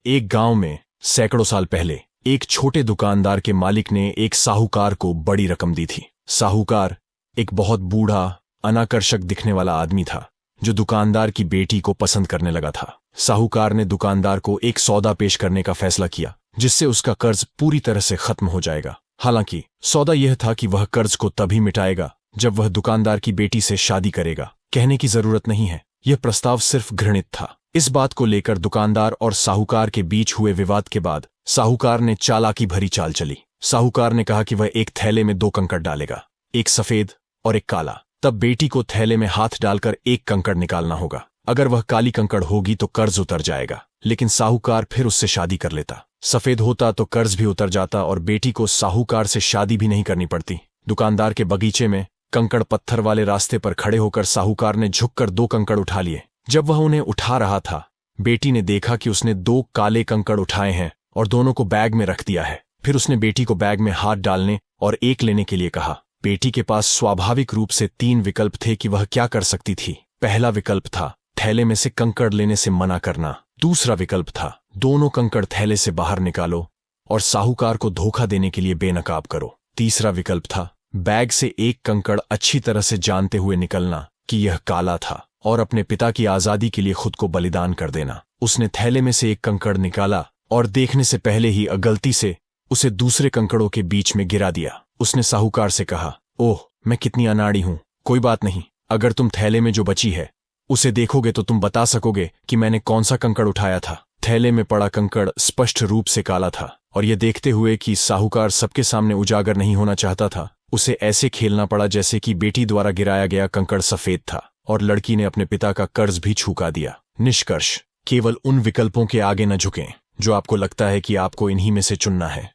एक गांव में सैकड़ों साल पहले एक छोटे दुकानदार के मालिक ने एक साहूकार को बड़ी रकम दी थी। साहूकार एक बहुत बूढ़ा, अनाकर्षक दिखने वाला आदमी था जो दुकानदार की बेटी को पसंद करने लगा था। साहूकार ने दुकानदार को एक सौदा पेश करने का फैसला किया जिससे उसका कर्ज पूरी तरह से खत्म हो जाएगा। हालांकि सौदा यह था कि वह कर्ज को तभी मिटाएगा जब वह दुकानदार की बेटी से शादी करेगा। कहने की जरूरत नहीं है, यह प्रस्ताव सिर्फ घृणित था। इस बात को लेकर दुकानदार और साहूकार के बीच हुए विवाद के बाद साहूकार ने चालाकी भरी चाल चली। साहूकार ने कहा कि वह एक थैले में दो कंकड़ डालेगा, एक सफेद और एक काला। तब बेटी को थैले में हाथ डालकर एक कंकड़ निकालना होगा। अगर वह काली कंकड़ होगी तो कर्ज उतर जाएगा, लेकिन साहूकार फिर उससे शादी कर लेता। सफेद होता तो कर्ज भी उतर जाता और बेटी को साहूकार से शादी भी नहीं करनी पड़ती। दुकानदार के बगीचे में कंकड़ पत्थर वाले रास्ते पर खड़े होकर साहूकार ने झुककर दो कंकड़ उठा लिए। जब वह उन्हें उठा रहा था, बेटी ने देखा कि उसने दो काले कंकड़ उठाए हैं और दोनों को बैग में रख दिया है। फिर उसने बेटी को बैग में हाथ डालने और एक लेने के लिए कहा। बेटी के पास स्वाभाविक रूप से तीन विकल्प थे कि वह क्या कर सकती थी। पहला विकल्प था थैले में से कंकड़ लेने से मना करना। दूसरा विकल्प था दोनों कंकड़ थैले से बाहर निकालो और साहूकार को धोखा देने के लिए बेनकाब करो। तीसरा विकल्प था बैग से एक कंकड़ अच्छी तरह से जानते हुए निकलना कि यह काला था और अपने पिता की आजादी के लिए खुद को बलिदान कर देना। उसने थैले में से एक कंकड़ निकाला और देखने से पहले ही गलती से उसे दूसरे कंकड़ों के बीच में गिरा दिया। उसने साहूकार से कहा, ओह, मैं कितनी अनाड़ी हूं। कोई बात नहीं, अगर तुम थैले में जो बची है उसे देखोगे तो तुम बता सकोगे कि मैंने कौन सा कंकड़ उठाया था। थैले में पड़ा कंकड़ स्पष्ट रूप से काला था और यह देखते हुए कि साहूकार सबके सामने उजागर नहीं होना चाहता था, उसे ऐसे खेलना पड़ा जैसे कि बेटी द्वारा गिराया गया कंकड़ सफेद था और लड़की ने अपने पिता का कर्ज भी चुका दिया। निष्कर्ष, केवल उन विकल्पों के आगे न झुकें जो आपको लगता है कि आपको इन्हीं में से चुनना है।